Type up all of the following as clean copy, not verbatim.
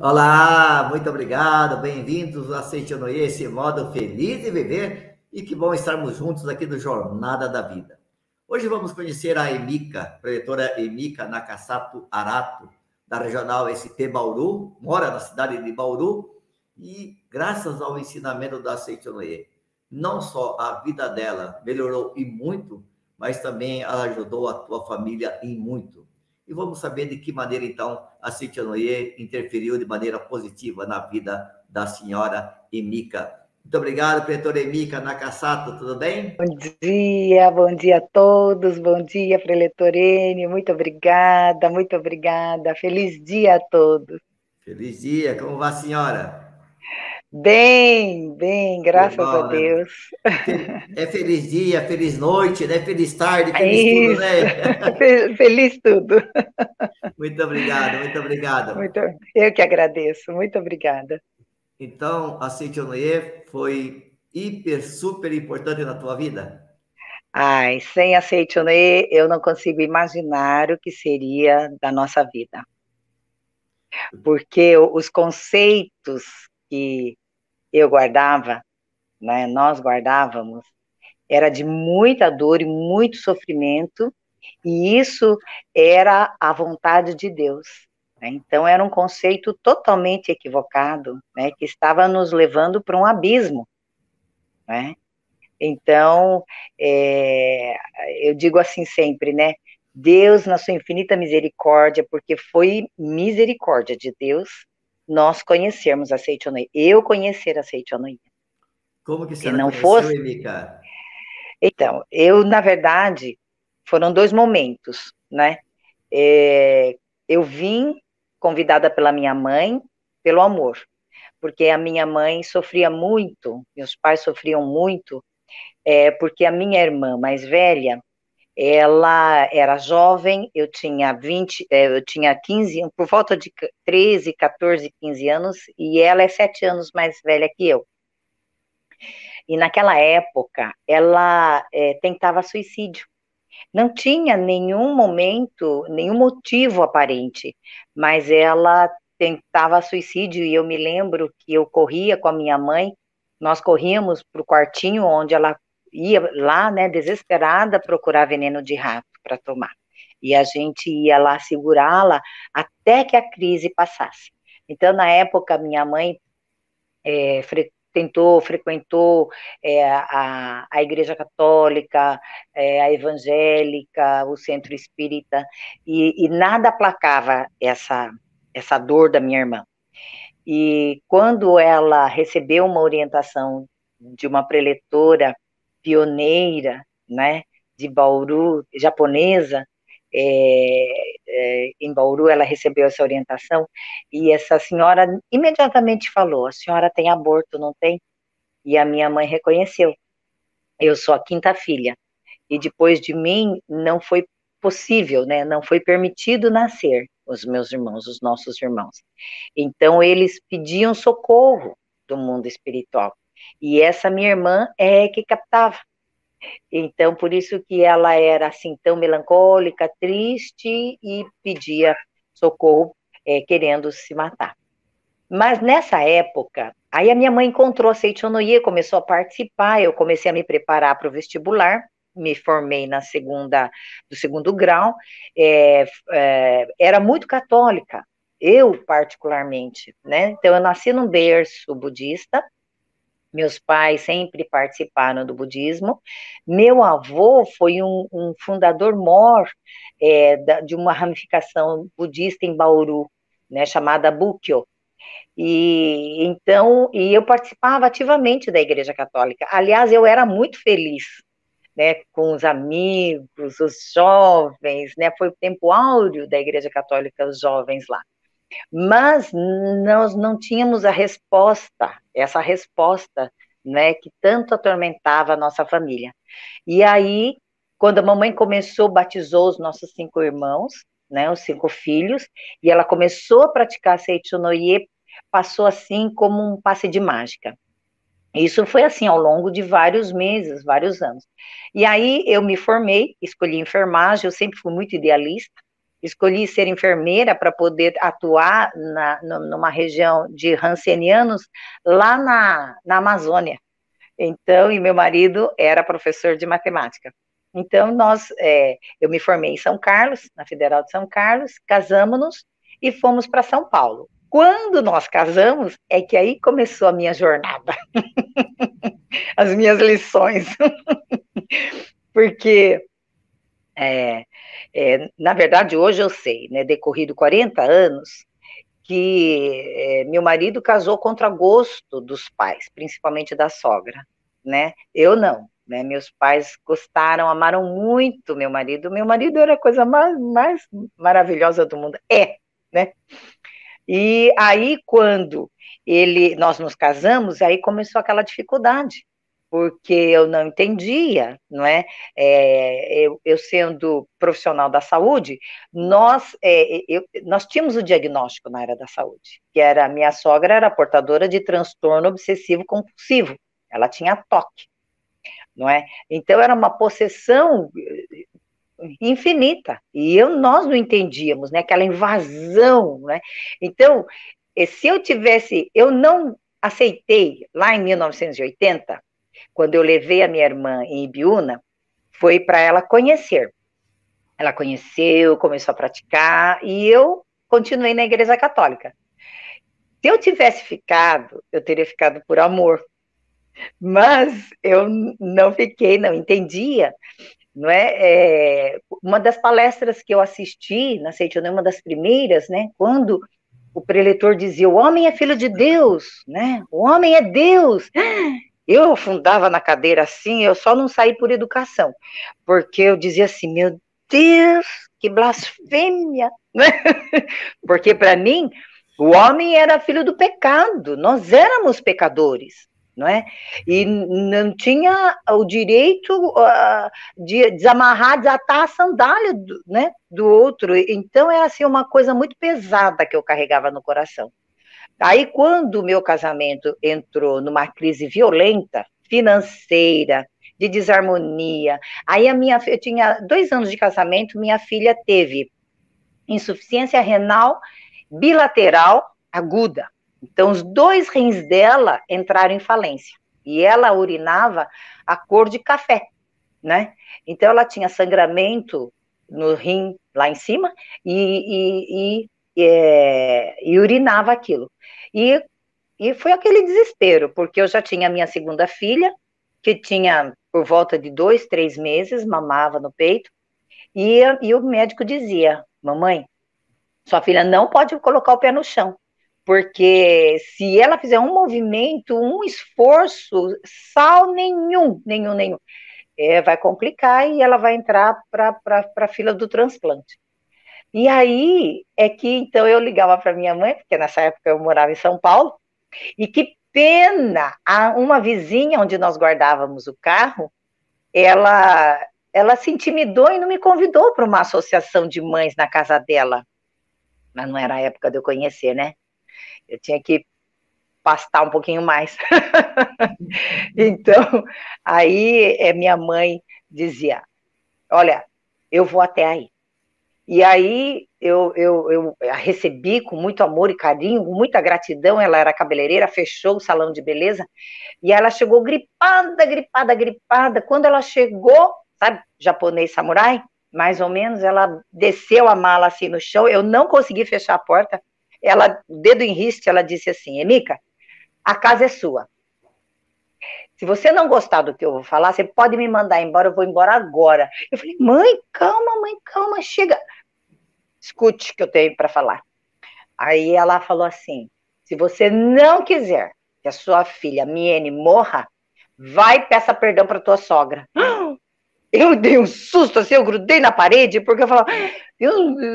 Olá, muito obrigado, bem-vindos a Seitonoye, esse modo feliz de viver, e que bom estarmos juntos aqui do Jornada da Vida. Hoje vamos conhecer a Emika, preletora Emika Nakasato Arato, da Regional SP Bauru, mora na cidade de Bauru, e graças ao ensinamento da Seitonoye, não só a vida dela melhorou e muito, mas também ela ajudou a tua família em muito. E vamos saber de que maneira, então, a Seitonoye interferiu de maneira positiva na vida da senhora Emika. Muito obrigado, preletora Emika Nakasato, tudo bem? Bom dia a todos, bom dia, preletorene, muito obrigada, muito obrigada. Feliz dia a todos. Feliz dia, como vai a senhora? Bem, bem, Que graças a bom, né? Deus. É feliz dia, feliz noite, né? Feliz tarde, É feliz tudo, isso, né? feliz tudo. Muito obrigado, muito obrigado. Muito, eu que agradeço, muito obrigada. Então, a Seitonoye foi hiper, super importante na tua vida? Ai, sem a Seitonê, eu não consigo imaginar o que seria da nossa vida, porque os conceitos que eu guardava, né, nós guardávamos, era de muita dor e muito sofrimento, e isso era a vontade de Deus, né? Então, era um conceito totalmente equivocado, né, que estava nos levando para um abismo, né? Então, é, eu digo assim sempre, né? Deus, na sua infinita misericórdia, porque foi misericórdia de Deus, nós conhecermos a Seitonoi, eu conhecer a Seitonoi. Como que a Se senhora não conheceu, fosse, Emika? então, eu, na verdade, foram dois momentos, né? É, eu vim convidada pela minha mãe, pelo amor, porque a minha mãe sofria muito, meus pais sofriam muito, porque a minha irmã mais velha, ela era jovem, eu tinha 20, eu tinha 15, por volta de 13, 14, 15 anos, e ela é 7 anos mais velha que eu. E naquela época, ela tentava suicídio. Não tinha nenhum momento, nenhum motivo aparente, mas ela tentava suicídio e eu me lembro que eu corria com a minha mãe, nós corríamos para o quartinho onde ela ia lá, né, desesperada, procurar veneno de rato para tomar. E a gente ia lá segurá-la até que a crise passasse. Então, na época, minha mãe frequentou a Igreja Católica, a Evangélica, o Centro Espírita, e nada aplacava essa dor da minha irmã. E quando ela recebeu uma orientação de uma preletora pioneira, né, de Bauru, japonesa, em Bauru ela recebeu essa orientação, e essa senhora imediatamente falou, a senhora tem aborto, não tem? E a minha mãe reconheceu, eu sou a quinta filha, e depois de mim não foi possível, né, não foi permitido nascer os meus irmãos, os nossos irmãos. Então, eles pediam socorro do mundo espiritual. E essa minha irmã é que captava. Então, por isso que ela era assim tão melancólica, triste e pedia socorro, querendo se matar. Mas nessa época, aí a minha mãe encontrou a Seichonoye, começou a participar, eu comecei a me preparar para o vestibular, me formei na segunda, do segundo grau, era muito católica, eu particularmente, né? Então eu nasci num berço budista, meus pais sempre participaram do budismo, meu avô foi um fundador mor de uma ramificação budista em Bauru, né, chamada Bukyo, e eu participava ativamente da Igreja Católica. Aliás, eu era muito feliz, né, com os amigos, os jovens, né? Foi o tempo áureo da Igreja Católica, os jovens lá. Mas nós não tínhamos a resposta, essa resposta, né, que tanto atormentava a nossa família. E aí, quando a mamãe começou, batizou os nossos 5 irmãos, né, os 5 filhos, e ela começou a praticar Seichonoye, passou assim como um passe de mágica. Isso foi assim ao longo de vários meses, vários anos. E aí eu me formei, escolhi enfermagem, eu sempre fui muito idealista, escolhi ser enfermeira para poder atuar numa região de rancenianos lá na Amazônia. Então, e meu marido era professor de matemática. Então, eu me formei em São Carlos, na Federal de São Carlos, casamos-nos e fomos para São Paulo. Quando nós casamos, é que aí começou a minha jornada, as minhas lições, porque, na verdade, hoje eu sei, né, decorrido 40 anos, que meu marido casou contra gosto dos pais, principalmente da sogra, né? Eu não, né? Meus pais gostaram, amaram muito meu marido. Meu marido era a coisa mais maravilhosa do mundo, né? E aí, quando nós nos casamos, aí começou aquela dificuldade, porque eu não entendia, não é? Eu sendo profissional da saúde, nós tínhamos o diagnóstico na área da saúde, que era, minha sogra era portadora de transtorno obsessivo compulsivo, ela tinha toque, não é? Então, era uma possessão infinita, e nós não entendíamos, né, aquela invasão, né, então, se eu não aceitei, lá em 1980, quando eu levei a minha irmã em Ibiúna, foi para ela conhecer, ela conheceu, começou a praticar, e eu continuei na Igreja Católica. Se eu tivesse ficado, eu teria ficado por amor, mas eu não fiquei, não entendia, não é? Uma das palestras que eu assisti na Seitonê, uma das primeiras, né, quando o preletor dizia, o homem é filho de Deus, né, o homem é Deus, eu afundava na cadeira assim, eu só não saí por educação, porque eu dizia assim, meu Deus, que blasfêmia, né? Porque para mim, o homem era filho do pecado, nós éramos pecadores, não é? E não tinha o direito de desamarrar, desatar a sandália né, do outro. Então era assim uma coisa muito pesada que eu carregava no coração. Aí quando o meu casamento entrou numa crise violenta, financeira, de desarmonia, aí eu tinha 2 anos de casamento, minha filha teve insuficiência renal bilateral aguda. Então, os 2 rins dela entraram em falência. E ela urinava a cor de café, né? Então, ela tinha sangramento no rim lá em cima e urinava aquilo. E foi aquele desespero, porque eu já tinha a minha segunda filha, que tinha por volta de 2, 3 meses, mamava no peito, e o médico dizia, mamãe, sua filha não pode colocar o pé no chão, porque se ela fizer um movimento, um esforço, sal nenhum, vai complicar e ela vai entrar para a fila do transplante. E aí é que então eu ligava para minha mãe, porque nessa época eu morava em São Paulo, e que pena, uma vizinha onde nós guardávamos o carro, ela se intimidou e não me convidou para uma associação de mães na casa dela. Mas não era a época de eu conhecer, né? Eu tinha que pastar um pouquinho mais. Então, aí minha mãe dizia, olha, eu vou até aí. E aí eu a recebi com muito amor e carinho, com muita gratidão, ela era cabeleireira, fechou o salão de beleza, e ela chegou gripada. Quando ela chegou, sabe, japonês samurai, mais ou menos, ela desceu a mala assim no chão, eu não consegui fechar a porta, ela, dedo em riste, ela disse assim, Emília, a casa é sua. Se você não gostar do que eu vou falar, você pode me mandar embora, eu vou embora agora. Eu falei, mãe, calma, chega. Escute o que eu tenho para falar. Aí ela falou assim, se você não quiser que a sua filha, Miene, morra, vai e peça perdão para tua sogra. Eu dei um susto, assim, eu grudei na parede, porque eu falava,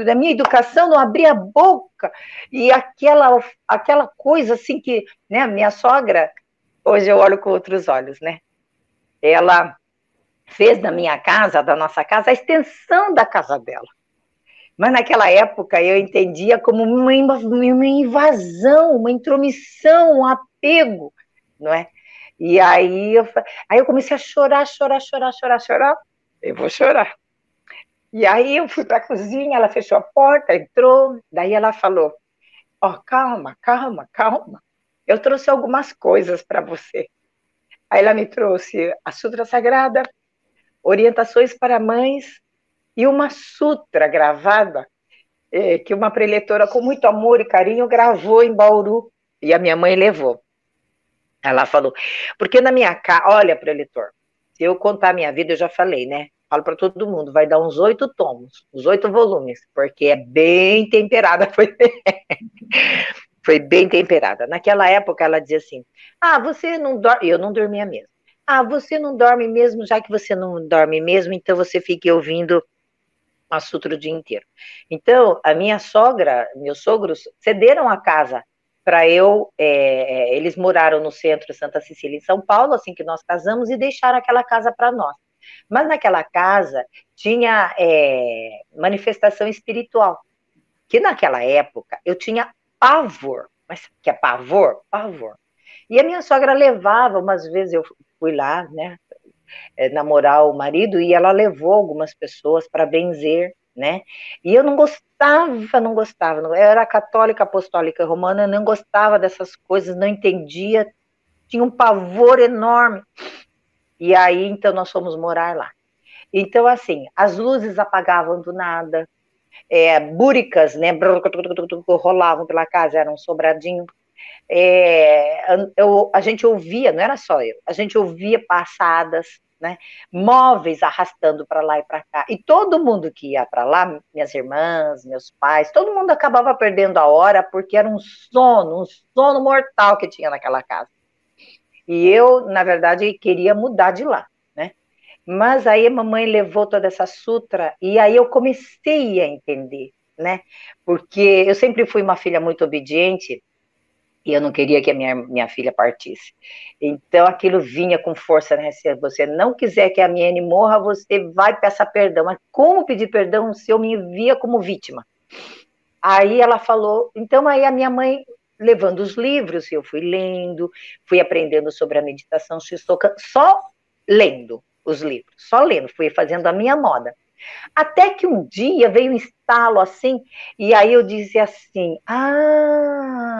na minha educação não abria a boca, e aquela coisa assim que, né, minha sogra, hoje eu olho com outros olhos, né, ela fez da minha casa, da nossa casa, a extensão da casa dela, mas naquela época eu entendia como uma invasão, uma intromissão, um apego, não é? E aí eu comecei a chorar, eu vou chorar. E aí eu fui para a cozinha, ela fechou a porta, entrou, daí ela falou, ó, calma, calma, calma, eu trouxe algumas coisas para você. Aí ela me trouxe a Sutra Sagrada, orientações para mães e uma sutra gravada que uma preletora com muito amor e carinho gravou em Bauru e a minha mãe levou. Ela falou, porque na minha casa, olha, preletor, se eu contar a minha vida, eu já falei, né? Falo para todo mundo, vai dar uns 8 tomos, uns 8 volumes, porque é bem temperada, foi bem temperada. Naquela época ela dizia assim, você não dorme, eu não dormia mesmo. Você não dorme mesmo, já que você não dorme mesmo, então você fique ouvindo a sutra o dia inteiro. Então, a minha sogra, meus sogros, cederam a casa para eu, eles moraram no centro Santa Cecília, em São Paulo, assim que nós casamos, e deixaram aquela casa para nós. Mas naquela casa tinha manifestação espiritual, que naquela época eu tinha pavor. Mas que é pavor? Pavor. E a minha sogra levava, umas vezes eu fui lá, né, namorar o marido, e ela levou algumas pessoas para benzer, né? E eu não gostava. Eu era católica, apostólica romana, eu não gostava dessas coisas, não entendia, tinha um pavor enorme. E aí, então, nós fomos morar lá. Então, assim, as luzes apagavam do nada, búricas, né, rolavam pela casa, era um sobradinho. A gente ouvia, não era só eu, a gente ouvia passadas, né, móveis arrastando para lá e para cá, e todo mundo que ia para lá, minhas irmãs, meus pais, todo mundo acabava perdendo a hora, porque era um sono mortal que tinha naquela casa. E eu, na verdade, queria mudar de lá, né? Mas aí a mamãe levou toda essa sutra, e aí eu comecei a entender, né? Porque eu sempre fui uma filha muito obediente, e eu não queria que a minha filha partisse. Então aquilo vinha com força, né? Se você não quiser que a Miene morra, você vai peçar perdão. Mas como pedir perdão se eu me via como vítima? Aí ela falou, então aí a minha mãe levando os livros, eu fui lendo, fui aprendendo sobre a meditação Shisoka, só lendo os livros, só lendo, fui fazendo a minha moda. Até que um dia veio um estalo assim, e aí eu dizia assim,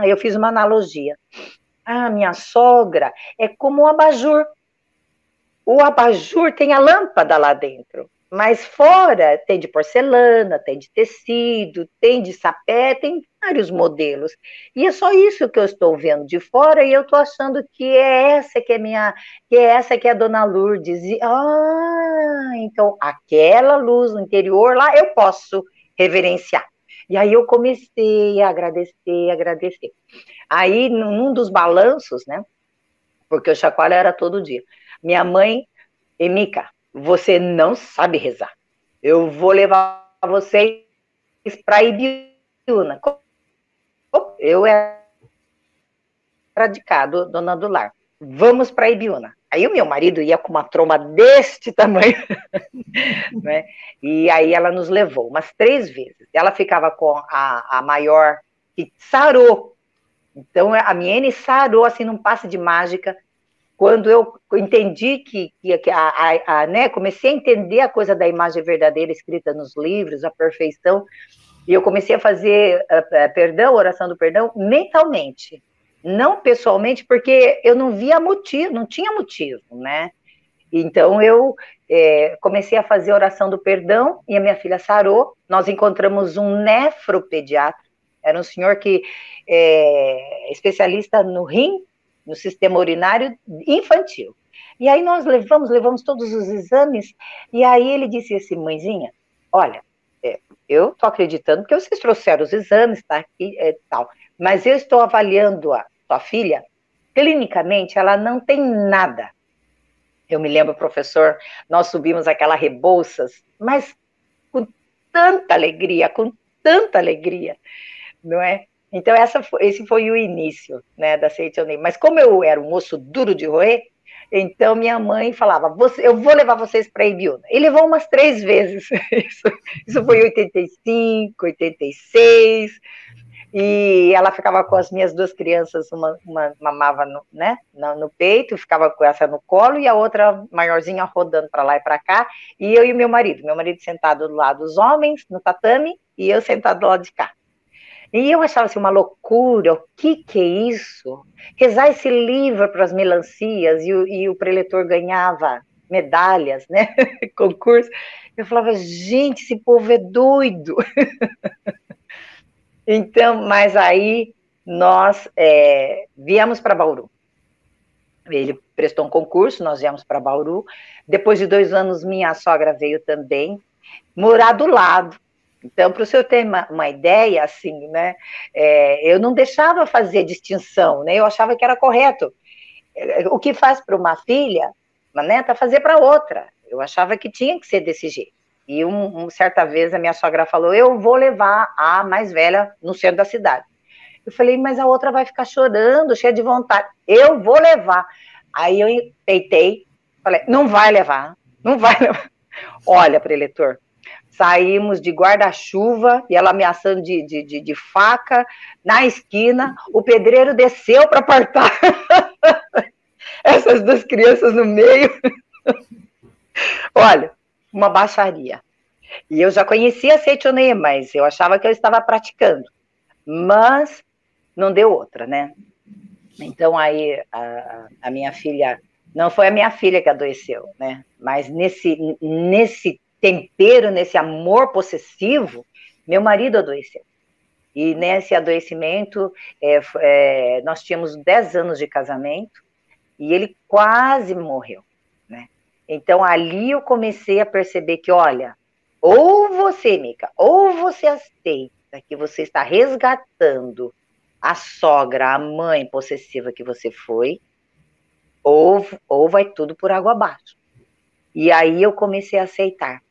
eu fiz uma analogia. Minha sogra é como um abajur. O abajur tem a lâmpada lá dentro, mas fora tem de porcelana, tem de tecido, tem de sapé, tem vários modelos. E é só isso que eu estou vendo de fora e eu estou achando que é essa que é essa que é a Dona Lourdes. Então aquela luz no interior lá eu posso reverenciar. E aí eu comecei a agradecer, agradecer. Aí num dos balanços, né? Porque o chacoalho era todo dia. Minha mãe, Emica, você não sabe rezar. Eu vou levar vocês para Ibiúna. Eu era de cá, dona do lar. Vamos para Ibiúna. Aí o meu marido ia com uma tromba deste tamanho, né? E aí ela nos levou umas 3 vezes. Ela ficava com a maior, que sarou. Então a Miene sarou assim num passe de mágica. Quando eu entendi né, comecei a entender a coisa da imagem verdadeira escrita nos livros, a perfeição, e eu comecei a fazer perdão, oração do perdão, mentalmente, não pessoalmente, porque eu não via motivo, não tinha motivo, né? Então eu comecei a fazer oração do perdão, e a minha filha sarou, nós encontramos um nefropediatra, era um senhor que é especialista no rim, no sistema urinário infantil. E aí nós levamos todos os exames, e aí ele disse assim, mãezinha, olha, eu estou acreditando que vocês trouxeram os exames, tá aqui tal, mas eu estou avaliando a sua filha, clinicamente ela não tem nada. Eu me lembro, professor, nós subimos aquela Rebouças, mas com tanta alegria, não é? Então, esse foi o início, né, da Seitonei. Mas como eu era um osso duro de roer, então minha mãe falava, eu vou levar vocês para Ibiúna. E levou umas 3 vezes. Isso foi em 85, 86. E ela ficava com as minhas duas crianças, uma mamava no peito, ficava com essa no colo, e a outra maiorzinha rodando para lá e para cá, e eu e meu marido sentado do lado dos homens, no tatame, e eu sentado do lado de cá. E eu achava assim, uma loucura, o que é isso? Rezar esse livro para as melancias, e o preletor ganhava medalhas, né? Concurso. Eu falava, gente, esse povo é doido. Então, mas aí nós viemos para Bauru. Ele prestou um concurso, nós viemos para Bauru. Depois de 2 anos, minha sogra veio também morar do lado. Então, para o senhor ter uma ideia, assim, né, eu não deixava fazer distinção, né, eu achava que era correto. O que faz para uma filha, uma neta, fazer para outra. Eu achava que tinha que ser desse jeito. E certa vez a minha sogra falou, eu vou levar a mais velha no centro da cidade. Eu falei, mas a outra vai ficar chorando, cheia de vontade. Eu vou levar. Aí eu peitei, falei, não vai levar, não vai levar. Olha, preletor, saímos de guarda-chuva e ela ameaçando de faca na esquina, o pedreiro desceu para apartar essas 2 crianças no meio. Olha, uma baixaria. E eu já conhecia a Seitonê, mas eu achava que eu estava praticando. Mas não deu outra, né? Então aí a minha filha, não foi a minha filha que adoeceu, né? Mas nesse tempero, nesse amor possessivo, meu marido adoeceu. E nesse adoecimento, nós tínhamos 10 anos de casamento e ele quase morreu, né? Então ali eu comecei a perceber que, olha, ou você, Mica, ou você aceita que você está resgatando a sogra, a mãe possessiva que você foi, ou vai tudo por água abaixo. E aí eu comecei a aceitar.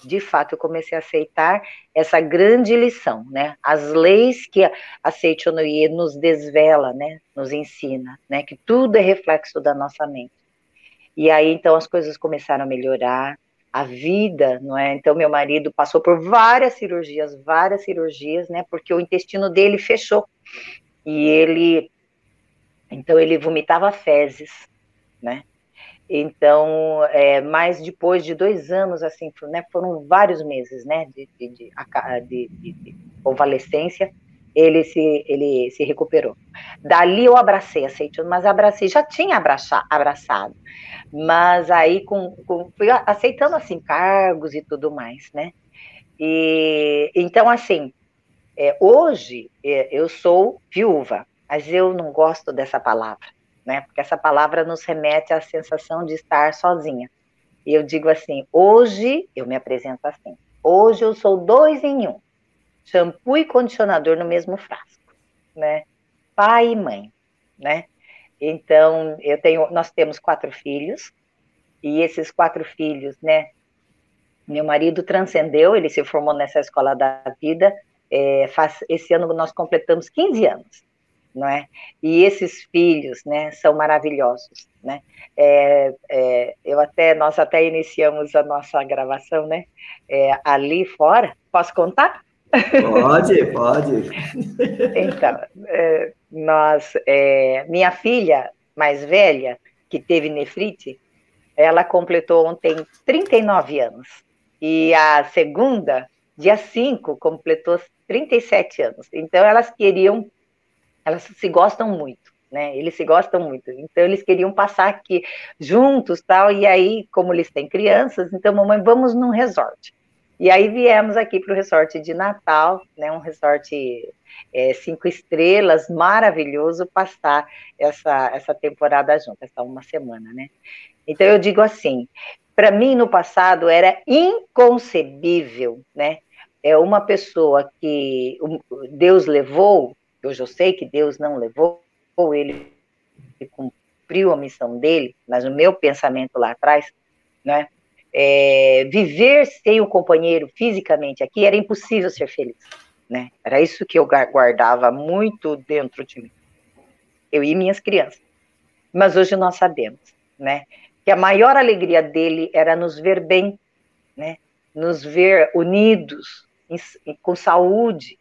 De fato, eu comecei a aceitar essa grande lição, né? As leis que a Seichonoye nos desvela, né? Nos ensina, né? Que tudo é reflexo da nossa mente. E aí, então, as coisas começaram a melhorar, a vida, não é? Então, meu marido passou por várias cirurgias, né? Porque o intestino dele fechou. E então ele vomitava fezes, né? Então, mas depois de 2 anos, assim, né, foram vários meses, né, de convalescência, ele se recuperou. Dali eu abracei a Seiton, mas abracei, já tinha abraçado, mas aí fui aceitando, assim, cargos e tudo mais, né, e então, assim, hoje eu sou viúva, mas eu não gosto dessa palavra, né? Porque essa palavra nos remete à sensação de estar sozinha. E eu digo assim, hoje eu me apresento assim. Hoje eu sou 2 em 1. Shampoo e condicionador no mesmo frasco, né? Pai e mãe, né? Então, nós temos 4 filhos, e esses 4 filhos, né? Meu marido transcendeu, ele se formou nessa escola da vida, esse ano nós completamos 15 anos, não é? E esses filhos, né, são maravilhosos, né? Nós até iniciamos a nossa gravação, né? Ali fora, posso contar? Pode. Então, minha filha mais velha, que teve nefrite, ela completou ontem 39 anos. E a segunda, dia 5, completou 37 anos. Então, elas se gostam muito, né? Eles se gostam muito. Então, eles queriam passar aqui juntos, tal. E aí, como eles têm crianças, então, mamãe, vamos num resort. E aí viemos aqui para o resort de Natal, né? Um resort 5 estrelas, maravilhoso, passar essa temporada junto, essa uma semana, né? Então, eu digo assim, para mim, no passado, era inconcebível, né? Uma pessoa que Deus levou, hoje eu sei que Deus não levou, ele cumpriu a missão dele, mas o meu pensamento lá atrás, né? Viver sem o companheiro fisicamente aqui era impossível ser feliz, né? Era isso que eu guardava muito dentro de mim, eu e minhas crianças. Mas hoje nós sabemos, né? Que a maior alegria dele era nos ver bem, né? Nos ver unidos, com saúde,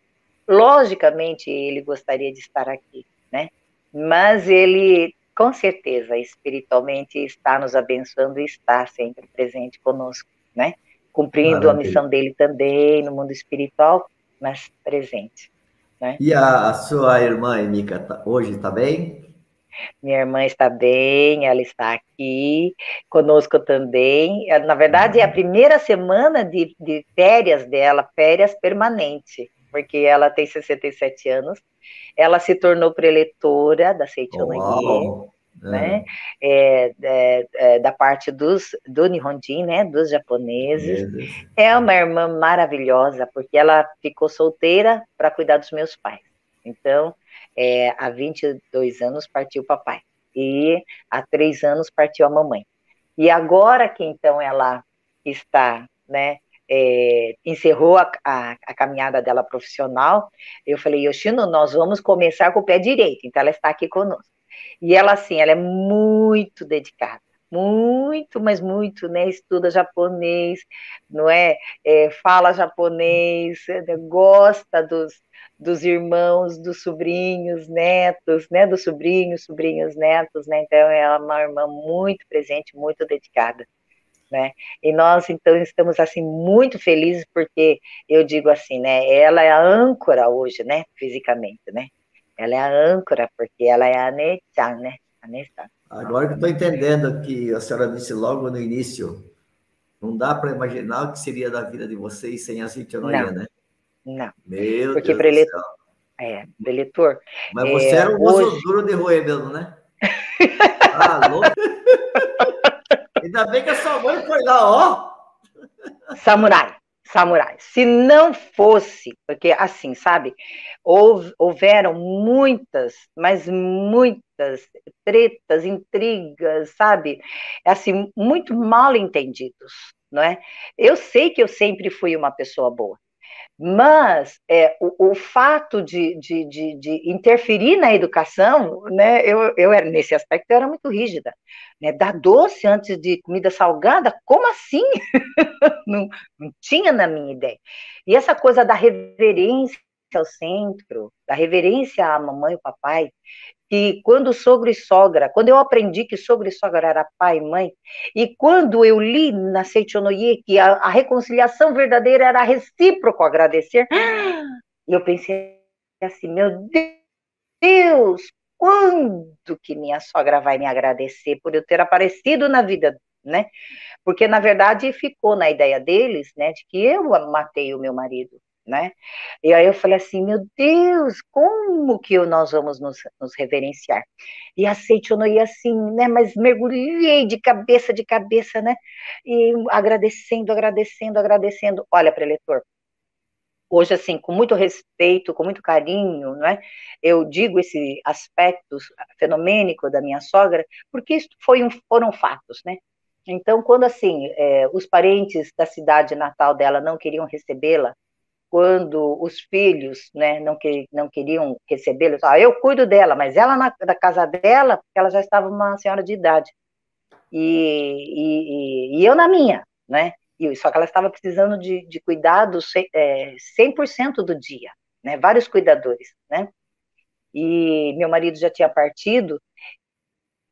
logicamente, ele gostaria de estar aqui, né? Mas ele, com certeza, espiritualmente está nos abençoando e está sempre presente conosco, né? Cumprindo a Maravilha. missão dele também no mundo espiritual, mas presente, né? E a sua irmã, Emília, hoje está bem? Minha irmã está bem, ela está aqui conosco também. Na verdade, é a Ah, primeira semana de férias dela, férias permanente, porque ela tem 67 anos. Ela se tornou preletora da Seichonoye, uau! né? Ah, Da parte do Nihonjin, né? Dos japoneses. japoneses. É uma irmã maravilhosa, porque ela ficou solteira para cuidar dos meus pais. Então, há 22 anos partiu o papai. E há 3 anos partiu a mamãe. E agora que então ela está, né, encerrou a caminhada dela profissional, eu falei, Yoshino, nós vamos começar com o pé direito. Então ela está aqui conosco. E ela, assim, ela é muito dedicada. Muito, mas muito, né? Estuda japonês, não é? Fala japonês, gosta dos irmãos, dos sobrinhos, netos, né? Dos sobrinhos, sobrinhos, netos, né? Então, ela é uma irmã muito presente, muito dedicada, né? E nós, então, estamos, assim, muito felizes porque, eu digo assim, né? Ela é a âncora hoje, né? Fisicamente, né? Ela é a âncora porque ela é a Nechan, né? A Nechan. Agora que eu estou entendendo que a senhora disse logo no início, não dá para imaginar o que seria da vida de vocês sem a Citionoia, Não, né? não. Meu Porque Deus do céu. preletor, Mas você era um hoje, moço duro de roer mesmo, né? Ah, louco. Ainda bem que a sua mãe foi lá, ó. samurai, samurai. Se não fosse, porque assim, sabe, houveram muitas, mas muitas tretas, intrigas, sabe, assim, muito mal entendidos, não é? Eu sei que eu sempre fui uma pessoa boa, mas o fato de interferir na educação, né, eu era, nesse aspecto, eu era muito rígida. Né, dar doce antes de comida salgada? Como assim? Não, não tinha na minha ideia. E essa coisa da reverência ao centro, da reverência à mamãe e ao papai, que quando sogro e sogra, quando eu aprendi que sogro e sogra era pai e mãe, e quando eu li na Seichonoye que a reconciliação verdadeira era recíproco agradecer, eu pensei assim, meu Deus, quando que minha sogra vai me agradecer por eu ter aparecido na vida, né? Porque, na verdade, ficou na ideia deles, né, de que eu matei o meu marido, né? E aí eu falei assim, meu Deus, como que nós vamos nos reverenciar? E aceite ou não ia assim, né, mas mergulhei de cabeça, né, e agradecendo, agradecendo, agradecendo. Olha, preletor, hoje, assim, com muito respeito, com muito carinho, não é? Eu digo esse aspecto fenomênico da minha sogra, porque isso foram fatos, né? Então, quando, assim, os parentes da cidade natal dela não queriam recebê-la, quando os filhos, né, não queriam recebê-la, eu cuido dela, mas ela da casa dela, porque ela já estava uma senhora de idade, e eu na minha, né? Só que ela estava precisando de cuidados 100% do dia, né? Vários cuidadores, né? E meu marido já tinha partido,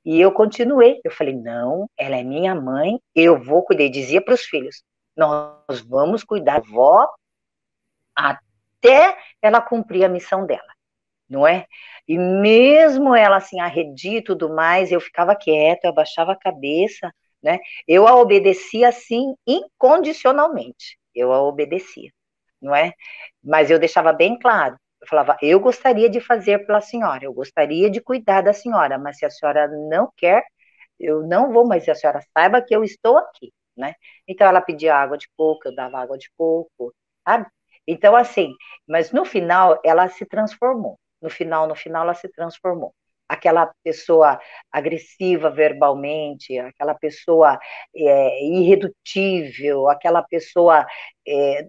e eu continuei. Eu falei, não, ela é minha mãe, eu vou cuidar. E dizia para os filhos, nós vamos cuidar da avó até ela cumprir a missão dela, não é? E mesmo ela assim, arredia e tudo mais, eu ficava quieta, eu abaixava a cabeça, né? Eu a obedecia assim, incondicionalmente. Eu a obedecia, não é? Mas eu deixava bem claro. Eu falava, eu gostaria de fazer pela senhora, eu gostaria de cuidar da senhora, mas se a senhora não quer, eu não vou, mas a senhora saiba que eu estou aqui, né? Então ela pedia água de coco, eu dava água de coco, sabe? Então, assim, mas no final ela se transformou. No final ela se transformou. Aquela pessoa agressiva verbalmente, aquela pessoa irredutível, aquela pessoa,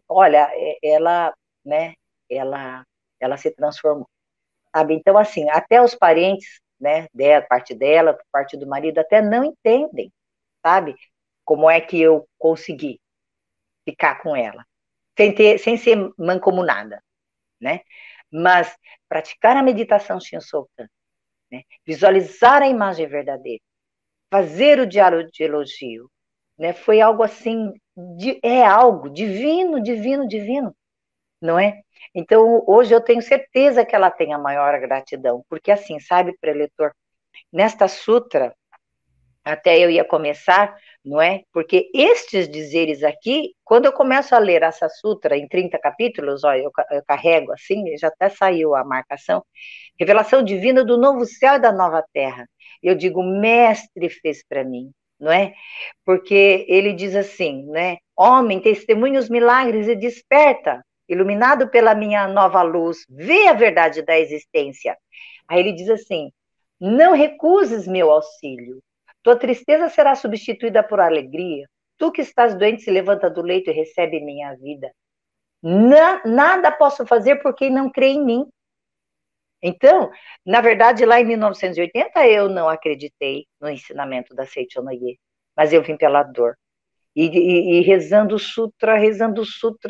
olha, ela, né, ela, ela se transformou, sabe? Então, assim, até os parentes, né, parte dela, parte do marido, até não entendem, sabe? Como é que eu consegui ficar com ela, sem ser mancomunada, né? Mas praticar a meditação Shinsokan, né? Visualizar a imagem verdadeira, fazer o diário de elogio, né? Foi algo assim, é algo divino, divino, divino, não é? Então, hoje eu tenho certeza que ela tem a maior gratidão, porque assim, sabe, preletor, nesta sutra, até eu ia começar, não é? Porque estes dizeres aqui, quando eu começo a ler essa sutra em 30 capítulos, ó, eu carrego assim, já até saiu a marcação, revelação divina do novo céu e da nova terra. Eu digo, mestre fez para mim, não é? Porque ele diz assim, né? Homem, testemunha os milagres e desperta, iluminado pela minha nova luz, vê a verdade da existência. Aí ele diz assim, não recuses meu auxílio. Tua tristeza será substituída por alegria. Tu que estás doente se levanta do leito e recebe minha vida. Nada posso fazer por quem não crê em mim. Então, na verdade, lá em 1980, eu não acreditei no ensinamento da Seiichi Onoye, mas eu vim pela dor. E rezando o sutra,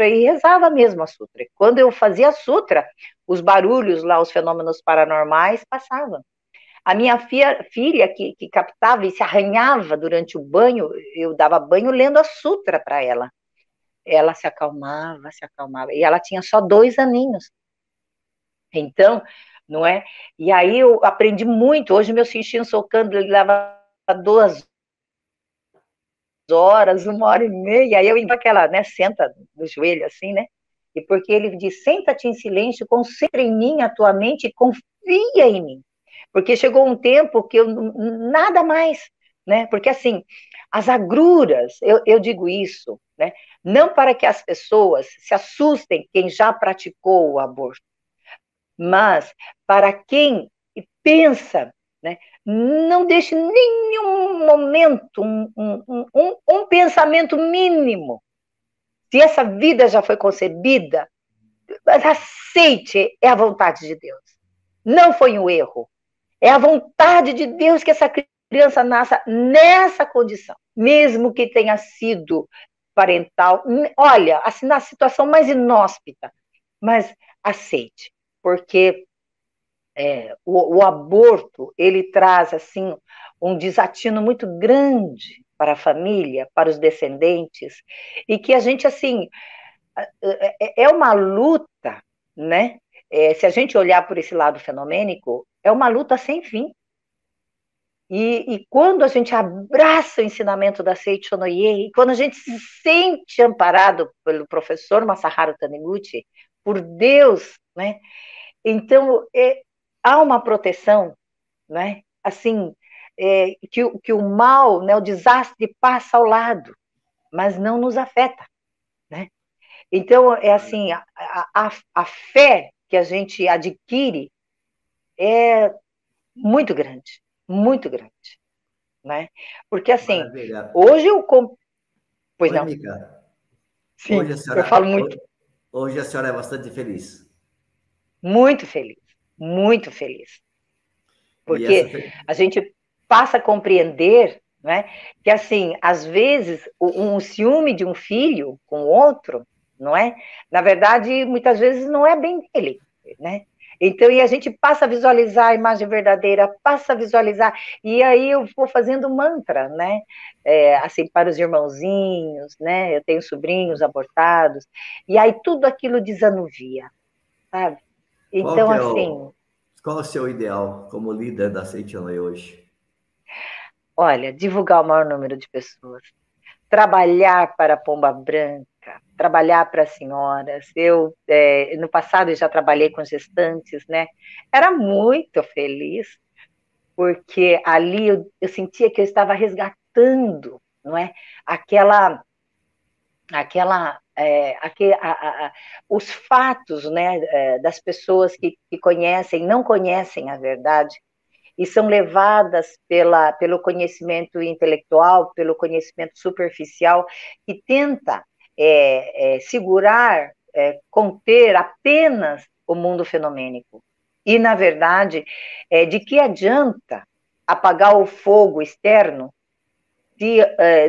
e rezava mesmo a sutra. Quando eu fazia a sutra, os barulhos lá, os fenômenos paranormais passavam. A minha filha, que captava e se arranhava durante o banho, eu dava banho lendo a sutra para ela. Ela se acalmava, se acalmava. E ela tinha só 2 aninhos. Então, não é? E aí eu aprendi muito. Hoje meu Shinshin Sokan, ele leva 2 horas, 1 hora e meia. Aí eu indo aquela, né, senta no joelho assim, né? E porque ele diz, senta-te em silêncio, concentra em mim a tua mente e confia em mim. Porque chegou um tempo que eu nada mais, né? Porque assim, as agruras, eu digo isso, né? Não para que as pessoas se assustem quem já praticou o aborto, mas para quem pensa, né? Não deixe nenhum momento, um pensamento mínimo. Se essa vida já foi concebida, aceite, é a vontade de Deus. Não foi um erro. É a vontade de Deus que essa criança nasça nessa condição, mesmo que tenha sido parental. Olha, assim, na situação mais inóspita, mas aceite, porque o aborto, ele traz, assim, um desatino muito grande para a família, para os descendentes, e que a gente, assim, é uma luta, né? Se a gente olhar por esse lado fenomênico, é uma luta sem fim. E quando a gente abraça o ensinamento da Seiichi Onoye, e quando a gente se sente amparado pelo professor Masaharu Taniguchi, por Deus, né? Então, há uma proteção, né? Assim, que o mal, né, o desastre passa ao lado, mas não nos afeta, né? Então, é assim, a fé que a gente adquire é muito grande, muito grande, né? Porque, assim, Maravilha. hoje eu... Pois Oi, não, Mica. sim, Hoje a eu falo senhora, muito, hoje a senhora é bastante feliz. muito feliz, muito feliz. E essa, Porque a gente passa a compreender, né, que, assim, às vezes, um ciúme de um filho com outro, não é? Na verdade, muitas vezes não é bem dele, né? Então, e a gente passa a visualizar a imagem verdadeira, passa a visualizar, e aí eu vou fazendo mantra, né? Assim, para os irmãozinhos, né? Eu tenho sobrinhos abortados, e aí tudo aquilo desanuvia, sabe? qual Então, que é assim, qual é o seu ideal como líder da Seiichana hoje? olha, divulgar o maior número de pessoas, trabalhar para a Pomba Branca, trabalhar para as senhoras. Eu, no passado, eu já trabalhei com gestantes, né? Era muito feliz, porque ali eu sentia que eu estava resgatando, não é? Os fatos, né, das pessoas que conhecem, não conhecem a verdade, e são levadas pelo conhecimento intelectual, pelo conhecimento superficial, que tenta segurar, conter apenas o mundo fenomênico. E, na verdade, de que adianta apagar o fogo externo se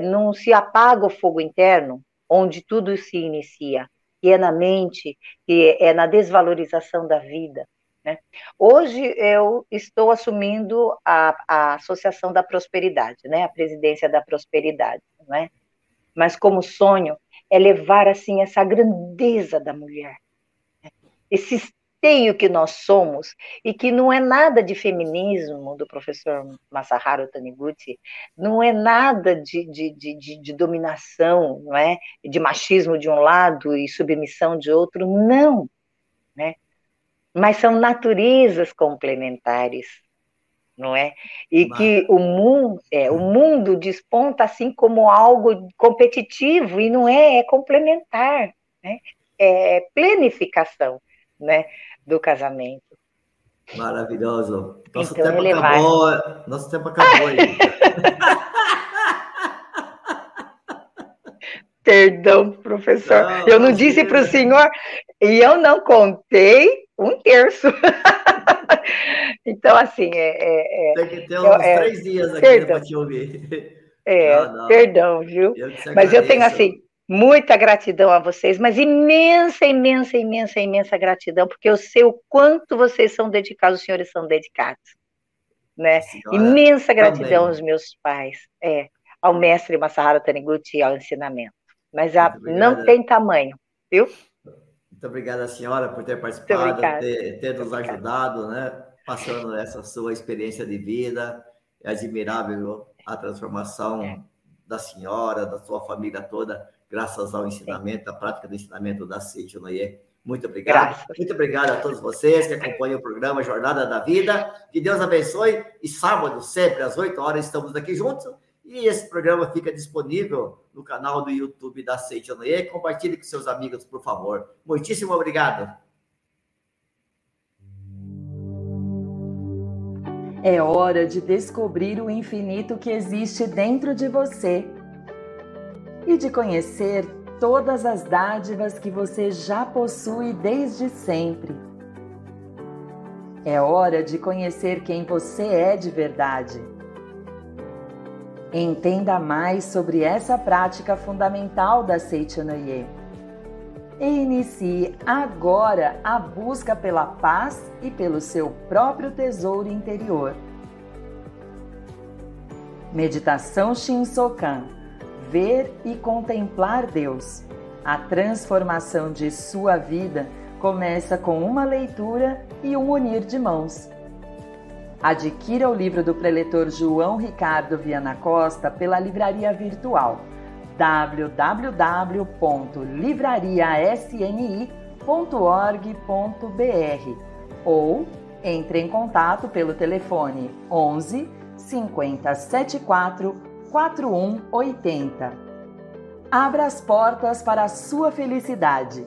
não se apaga o fogo interno, onde tudo se inicia, que é na mente, que é na desvalorização da vida, né? Hoje eu estou assumindo a Associação da Prosperidade, né? A presidência da Prosperidade, né? Mas como sonho é levar assim essa grandeza da mulher, esse esteio que nós somos, e que não é nada de feminismo do professor Masaharu Taniguchi, não é nada de dominação, não é? De machismo de um lado e submissão de outro, não, né? Mas são naturezas complementares, não é? E que o mundo desponta assim como algo competitivo, e não é, é complementar, né? É planificação, né, do casamento. Maravilhoso. Então, elevar. Nosso tempo acabou aí. Perdão, professor. Não, Eu não disse para o senhor, e eu não contei um terço. Então, assim, tem que ter uns 3 dias aqui para te ouvir. Não. Perdão, viu? Eu que te Mas eu tenho, assim, agradeço. muita gratidão a vocês, mas imensa, imensa, imensa, imensa gratidão, porque eu sei o quanto vocês são dedicados, os senhores são dedicados, né? Imensa gratidão também. aos meus pais, ao mestre Masaharu Taniguchi e ao ensinamento. Mas não tem tamanho, viu? Muito obrigado a senhora por ter participado, ter nos ajudado, né? Passando essa sua experiência de vida. É admirável a transformação da senhora, da sua família toda, graças ao ensinamento, à prática do ensinamento da Seiichi Onoye. Muito obrigado. Graças. Muito obrigado a todos vocês que acompanham o programa Jornada da Vida. Que Deus abençoe. E sábado, sempre às 8 horas, estamos aqui juntos. E esse programa fica disponível no canal do YouTube da Seiichi Onoye. Compartilhe com seus amigos, por favor. Muitíssimo obrigado. É hora de descobrir o infinito que existe dentro de você e de conhecer todas as dádivas que você já possui desde sempre. É hora de conhecer quem você é de verdade. Entenda mais sobre essa prática fundamental da Seiichi Onoye e inicie agora a busca pela paz e pelo seu próprio tesouro interior. Meditação Shinsokan. Ver e contemplar Deus. A transformação de sua vida começa com uma leitura e um unir de mãos. Adquira o livro do preletor João Ricardo Viana Costa pela livraria virtual www.livrariasni.org.br ou entre em contato pelo telefone 11 50 74 4180. Abra as portas para a sua felicidade.